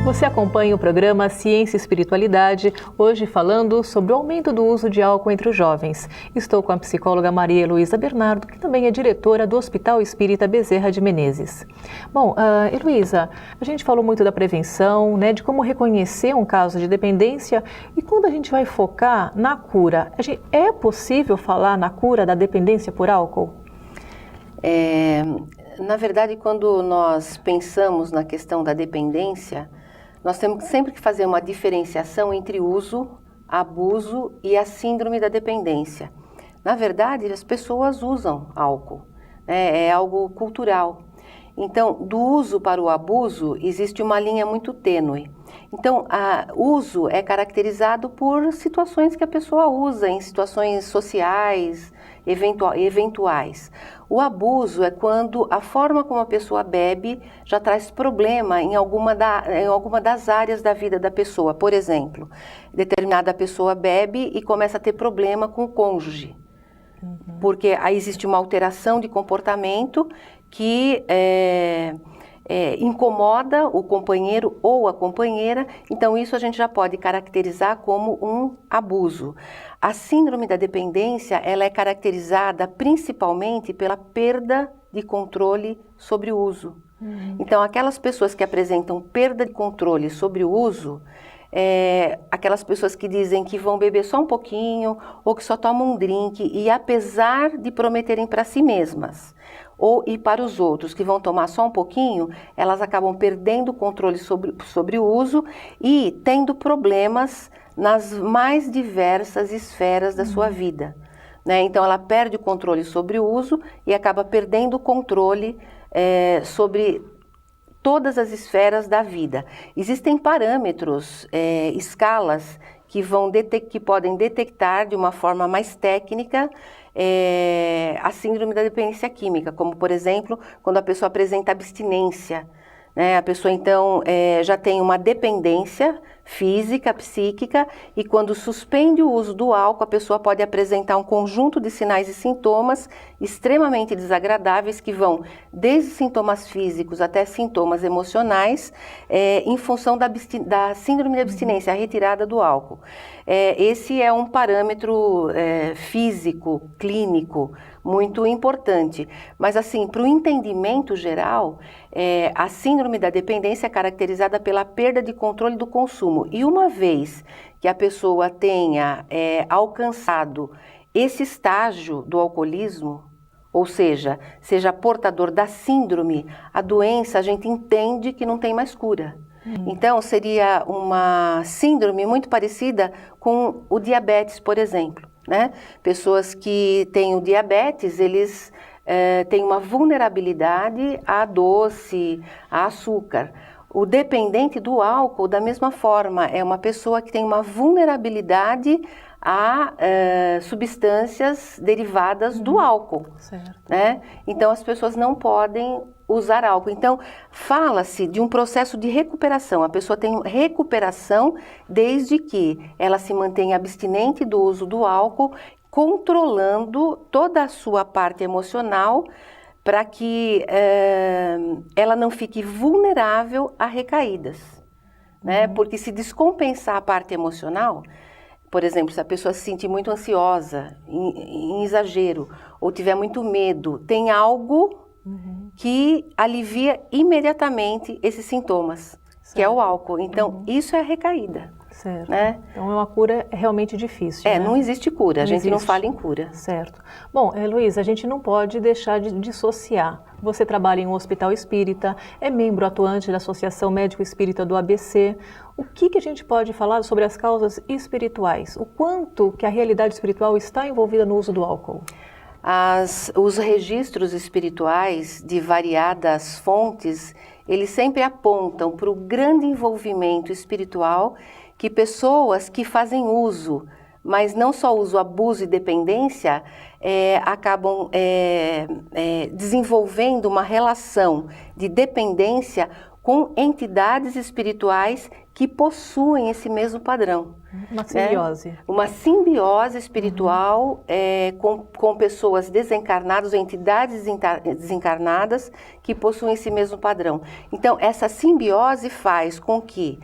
Você acompanha o programa Ciência e Espiritualidade, hoje falando sobre o aumento do uso de álcool entre os jovens. Estou com a psicóloga Maria Heloísa Bernardo, que também é diretora do Hospital Espírita Bezerra de Menezes. Bom, Heloísa, a gente falou muito da prevenção, né, de como reconhecer um caso de dependência, e quando a gente vai focar na cura, é possível falar na cura da dependência por álcool? Na verdade, quando nós pensamos na questão da dependência, nós temos sempre que fazer uma diferenciação entre uso, abuso e a síndrome da dependência. Na verdade, as pessoas usam álcool, né? É algo cultural. Então, do uso para o abuso, existe uma linha muito tênue. Então, o uso é caracterizado por situações que a pessoa usa, em situações sociais, eventuais. O abuso é quando a forma como a pessoa bebe já traz problema em alguma das áreas da vida da pessoa. Por exemplo, determinada pessoa bebe e começa a ter problema com o cônjuge. Porque aí existe uma alteração de comportamento que incomoda o companheiro ou a companheira, então isso a gente já pode caracterizar como um abuso. A síndrome da dependência, ela é caracterizada principalmente pela perda de controle sobre o uso. Então, aquelas pessoas que apresentam perda de controle sobre o uso, aquelas pessoas que dizem que vão beber só um pouquinho ou que só tomam um drink e apesar de prometerem para si mesmas e para os outros que vão tomar só um pouquinho, elas acabam perdendo o controle sobre o uso e tendo problemas nas mais diversas esferas da sua vida, né? Então ela perde o controle sobre o uso e acaba perdendo o controle sobre todas as esferas da vida. Existem parâmetros, escalas que podem detectar de uma forma mais técnica a síndrome da dependência química, como por exemplo, quando a pessoa apresenta abstinência, né? A pessoa então já tem uma dependência física, psíquica, e quando suspende o uso do álcool, a pessoa pode apresentar um conjunto de sinais e sintomas extremamente desagradáveis que vão desde sintomas físicos até sintomas emocionais, em função da síndrome de abstinência, a retirada do álcool. Esse é um parâmetro físico, clínico, muito importante. Mas assim, para o entendimento geral, a síndrome da dependência é caracterizada pela perda de controle do consumo. E uma vez que a pessoa tenha alcançado esse estágio do alcoolismo, ou seja portador da síndrome, a doença a gente entende que não tem mais cura. Então, seria uma síndrome muito parecida com o diabetes, por exemplo, né? Pessoas que têm o diabetes, eles têm uma vulnerabilidade a doce, a açúcar. O dependente do álcool, da mesma forma, é uma pessoa que tem uma vulnerabilidade a substâncias derivadas do álcool, né? Então, as pessoas não podem usar álcool. Então, fala-se de um processo de recuperação. A pessoa tem recuperação desde que ela se mantenha abstinente do uso do álcool, controlando toda a sua parte emocional, para que ela não fique vulnerável a recaídas, né? Porque se descompensar a parte emocional, por exemplo, se a pessoa se sentir muito ansiosa, em exagero, ou tiver muito medo, tem algo que alivia imediatamente esses sintomas, que é o álcool. Então, isso é a recaída. Certo. Né? Então, uma cura realmente difícil. Né? Não existe cura, a gente não fala em cura. Certo. Bom, Heloísa, a gente não pode deixar de dissociar. Você trabalha em um hospital espírita, é membro atuante da Associação Médico Espírita do ABC. O que a gente pode falar sobre as causas espirituais? O quanto que a realidade espiritual está envolvida no uso do álcool? Os registros espirituais de variadas fontes, eles sempre apontam para o grande envolvimento espiritual que pessoas que fazem uso, mas não só uso, abuso e dependência, acabam desenvolvendo uma relação de dependência com entidades espirituais que possuem esse mesmo padrão. Uma simbiose. Né? Uma simbiose espiritual com pessoas desencarnadas, ou entidades desencarnadas que possuem esse mesmo padrão. Então, essa simbiose faz com que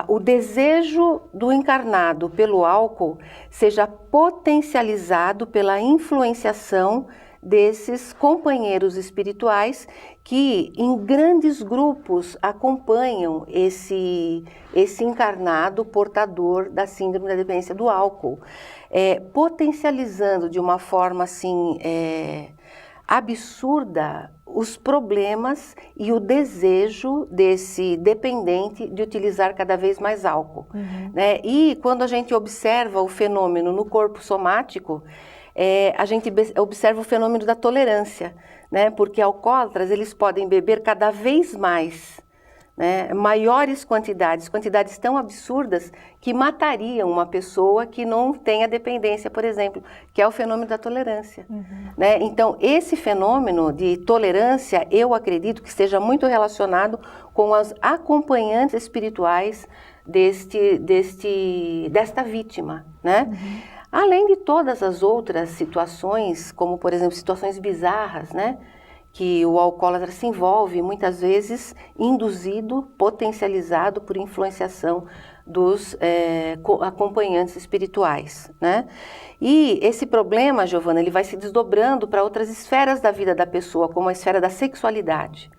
o desejo do encarnado pelo álcool seja potencializado pela influenciação desses companheiros espirituais que em grandes grupos acompanham esse encarnado portador da síndrome da dependência do álcool, potencializando de uma forma assim absurda os problemas e o desejo desse dependente de utilizar cada vez mais álcool. Né? E quando a gente observa o fenômeno no corpo somático, a gente observa o fenômeno da tolerância, né? Porque alcoólatras, eles podem beber cada vez mais, né? Maiores quantidades tão absurdas que matariam uma pessoa que não tem a dependência, por exemplo, que é o fenômeno da tolerância. Né? Então, esse fenômeno de tolerância, eu acredito que esteja muito relacionado com as acompanhantes espirituais desta vítima, né? Além de todas as outras situações, como, por exemplo, situações bizarras, né? Que o alcoólatra se envolve, muitas vezes induzido, potencializado por influenciação dos acompanhantes espirituais, né? E esse problema, Giovana, ele vai se desdobrando para outras esferas da vida da pessoa, como a esfera da sexualidade.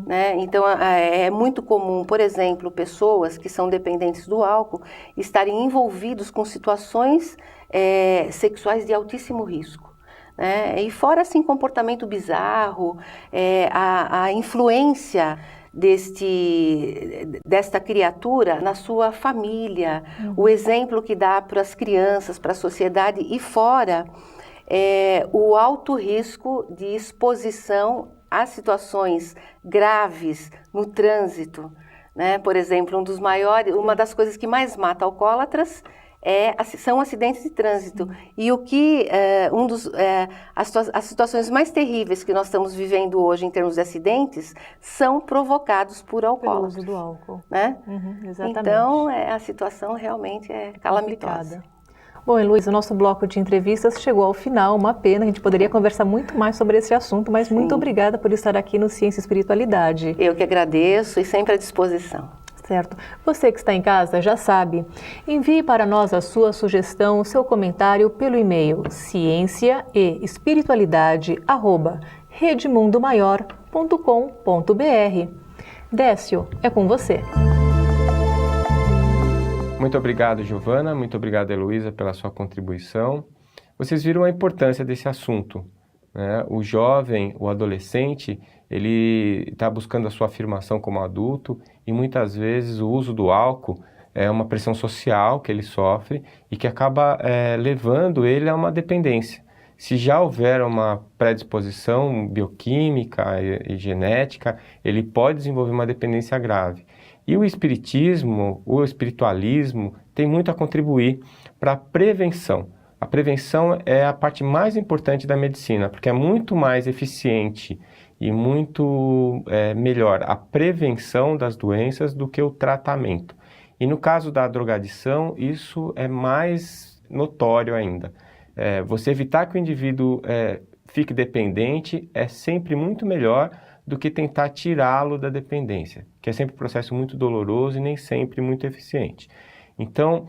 Né? Então, é muito comum, por exemplo, pessoas que são dependentes do álcool estarem envolvidos com situações sexuais de altíssimo risco. Né? E fora, assim, comportamento bizarro, a influência desta criatura na sua família, o exemplo que dá para as crianças, para a sociedade, e fora o alto risco de exposição a situações graves no trânsito. Né? Por exemplo, uma das coisas que mais mata alcoólatras são acidentes de trânsito. E o que as situações mais terríveis que nós estamos vivendo hoje em termos de acidentes são provocados por alcoólatras. Pelo uso do álcool. Né? Exatamente. Então, a situação realmente é calamitosa. Bom, Heloísa, o nosso bloco de entrevistas chegou ao final, uma pena, a gente poderia conversar muito mais sobre esse assunto, mas muito obrigada por estar aqui no Ciência e Espiritualidade. Eu que agradeço e sempre à disposição. Certo. Você que está em casa já sabe. Envie para nós a sua sugestão, o seu comentário pelo e-mail cienciaeespiritualidade@redemundomaior.com.br. Décio, é com você. Muito obrigado, Giovana. Muito obrigado, Heloísa, pela sua contribuição. Vocês viram a importância desse assunto, né? O jovem, o adolescente, ele está buscando a sua afirmação como adulto e muitas vezes o uso do álcool é uma pressão social que ele sofre e que acaba levando ele a uma dependência. Se já houver uma predisposição bioquímica e genética, ele pode desenvolver uma dependência grave. E o espiritismo, o espiritualismo, tem muito a contribuir para a prevenção. A prevenção é a parte mais importante da medicina, porque é muito mais eficiente e muito melhor a prevenção das doenças do que o tratamento. E no caso da drogadição, isso é mais notório ainda. Você evitar que o indivíduo fique dependente é sempre muito melhor do que tentar tirá-lo da dependência, que é sempre um processo muito doloroso e nem sempre muito eficiente. Então,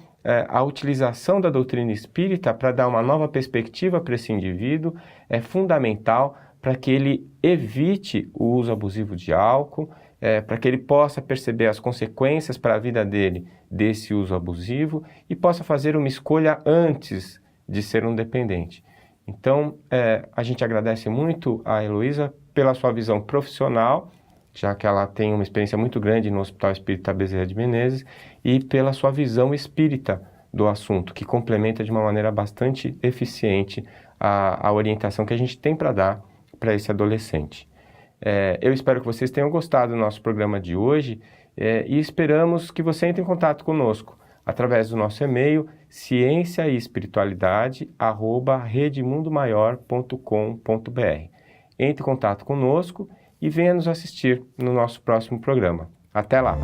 a utilização da doutrina espírita para dar uma nova perspectiva para esse indivíduo é fundamental para que ele evite o uso abusivo de álcool, para que ele possa perceber as consequências para a vida dele desse uso abusivo e possa fazer uma escolha antes de ser um dependente. Então, a gente agradece muito a Heloísa pela sua visão profissional, já que ela tem uma experiência muito grande no Hospital Espírita Bezerra de Menezes, e pela sua visão espírita do assunto, que complementa de uma maneira bastante eficiente a orientação que a gente tem para dar para esse adolescente. Eu espero que vocês tenham gostado do nosso programa de hoje e esperamos que você entre em contato conosco através do nosso e-mail cienciaeespiritualidade@redemundomaior.com.br. Entre em contato conosco e venha nos assistir no nosso próximo programa. Até lá!